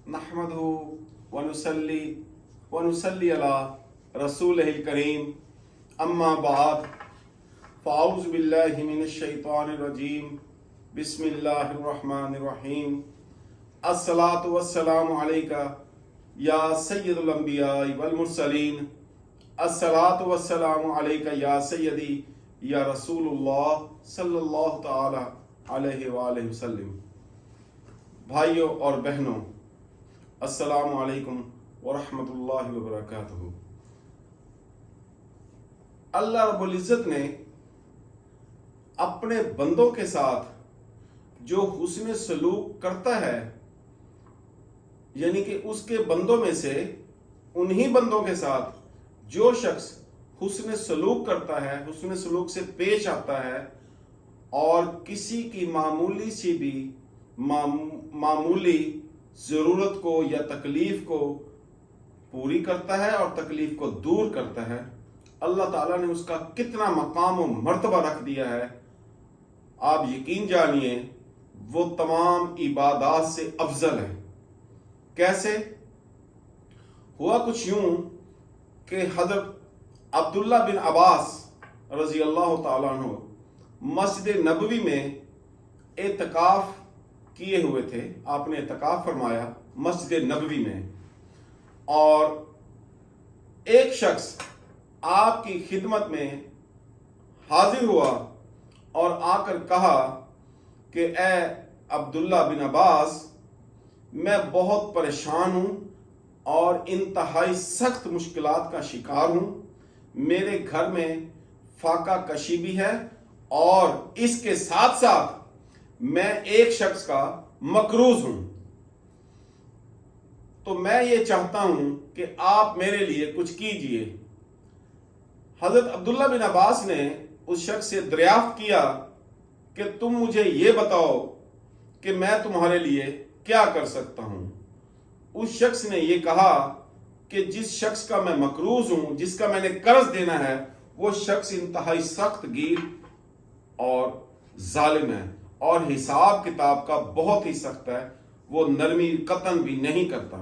नहमदहु व नुसल्ली अला रसूलिहिल करीम अम्मा बाद फ़ाऊज़ु बिल्लाहि मिनश शैतानिर रजीम बिस्मिल्लाहिर रहमानिर रहीम अस्सलातु वस्सलामु अलैका या सय्यदुल अंबिया वल मुरसलीन अस्सलातु वस्सलामु अलैका या सय्यदी या रसूलुल्लाह सल्लल्लाहु तआला अलैहि वालैहि वसल्लम। भाइयों और बहनों, अस्सलामु अलैकुम व रहमतुल्लाहि व बरकातुहू। अल्लाह रब्बुल इज़्ज़त ने अपने बंदों के साथ जो हुस्न सलूक करता है, यानी कि उसके बंदों में से उन्हीं बंदों के साथ जो शख्स हुस्न सलूक करता है, हुस्न सलूक से पेश आता है और किसी की मामूली सी भी मामूली ज़रूरत को या तकलीफ को पूरी करता है और तकलीफ को दूर करता है, अल्लाह ताला ने उसका कितना मकाम और मर्तबा रख दिया है। आप यकीन जानिए वो तमाम इबादात से अफजल है। कैसे? हुआ कुछ यूं कि हज़रत अब्दुल्ला बिन अब्बास रज़ी अल्लाह ताला अन्हु मस्जिद नबवी में एतकाफ किए हुए थे। आपने एतकाफ फरमाया मस्जिद नबवी में, और एक शख्स आपकी खिदमत में हाजिर हुआ और आकर कहा कि ए अब्दुल्ला बिन अब्बास, मैं बहुत परेशान हूँ और इंतहाई सख्त मुश्किलात का शिकार हूँ। मेरे घर में फाका कशी भी है और इसके साथ साथ मैं एक शख्स का मकरूज हूँ। तो मैं ये चाहता हूँ कि आप मेरे लिए कुछ कीजिए। हज़रत अब्दुल्ला बिन अब्बास ने उस शख्स से दरियाफ्त किया कि तुम मुझे ये बताओ कि मैं तुम्हारे लिए क्या कर सकता हूँ। उस शख्स ने ये कहा कि जिस शख्स का मैं मकरूज हूँ, जिसका मैंने कर्ज देना है, वो शख्स इंतहाई सख्त गिर और जालिम है और हिसाब किताब का बहुत ही सख्त है। वो नरमी कतन भी नहीं करता।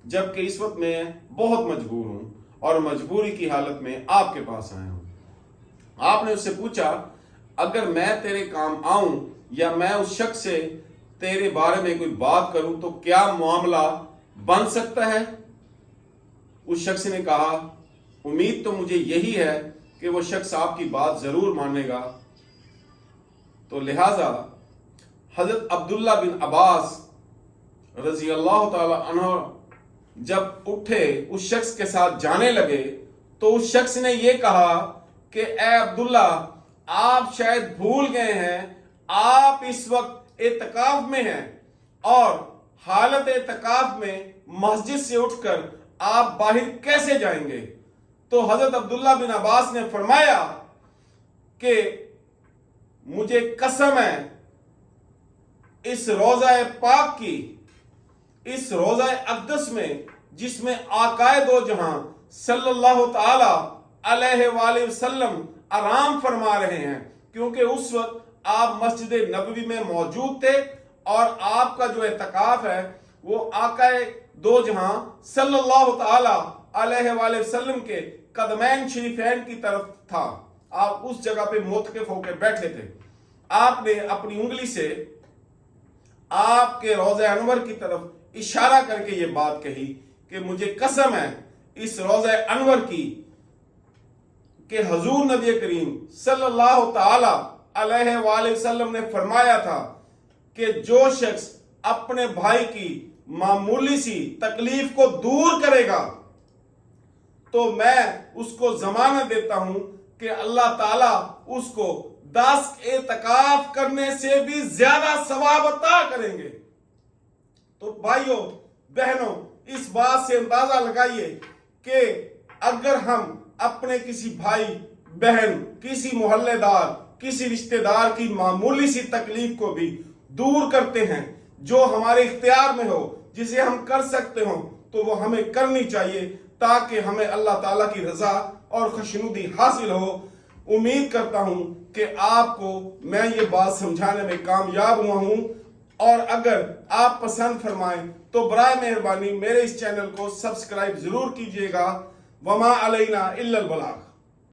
जबकि इस वक्त मैं बहुत मजबूर हूँ और मजबूरी की हालत में आपके पास आया हूँ। आपने उससे पूछा, अगर मैं तेरे काम आऊं या मैं उस शख्स से तेरे बारे में कोई बात करूं तो क्या मामला बन सकता है? उस शख्स ने कहा, उम्मीद तो मुझे यही है कि वो शख्स आपकी बात जरूर मानेगा। तो लिहाजा हजरत अब्दुल्ला बिन अब्बास रजी अल्लाह ताला अन्हु जब उठे उस शख्स के साथ जाने लगे तो उस शख्स ने यह कहा कि ए अब्दुल्ला, आप शायद भूल गए हैं, आप इस वक्त एतकाफ में हैं और हालत एतकाफ में मस्जिद से उठकर आप बाहर कैसे जाएंगे? तो हजरत अब्दुल्ला बिन अब्बास ने फरमाया कि मुझे कसम है इस रोज़ा पाक की, इस रोज़ा अक़दस में जिसमें आकाए दो जहां सल्लल्लाहु ताला अलैहि वसल्लम आराम फरमा रहे हैं, क्योंकि उस वक्त आप मस्जिद नबवी में मौजूद थे और आपका जो एतकाफ है वो आकाए दो जहां सल्लल्लाहु ताला अलैहि वसल्लम के कदमैन शरीफैन की तरफ था। आप उस जगह पे मुतकिफ होकर बैठे थे। आपने अपनी उंगली से आपके रोज़ा अनवर की तरफ इशारा करके ये बात कही कि मुझे कसम है इस रोज़ा अनवर की कि हुजूर नबी करीम सल्लल्लाहु ताला अलैहि वसल्लम ने फरमाया था कि जो शख्स अपने भाई की मामूली सी तकलीफ को दूर करेगा तो मैं उसको जमानत देता हूं कि अल्लाह ताला उसको 10 एतकाफ करने से भी ज्यादा सवाब अता करेंगे। तो भाइयों बहनों, इस बात से अंदाजा लगाइए कि अगर हम अपने किसी भाई बहन, किसी मोहल्लेदार, किसी रिश्तेदार की मामूली सी तकलीफ को भी दूर करते हैं, जो हमारे इख्तियार में हो, जिसे हम कर सकते हो, तो वो हमें करनी चाहिए ताकि हमें अल्लाह ताला की रजा और खुशनुदी हासिल हो। उम्मीद करता हूं कि आपको मैं ये बात समझाने में कामयाब हुआ हूं اور اگر آپ پسند فرمائیں تو برائے مہربانی میرے اس چینل کو سبسکرائب ضرور کیجئے گا۔ وما علینا الا البلاغ۔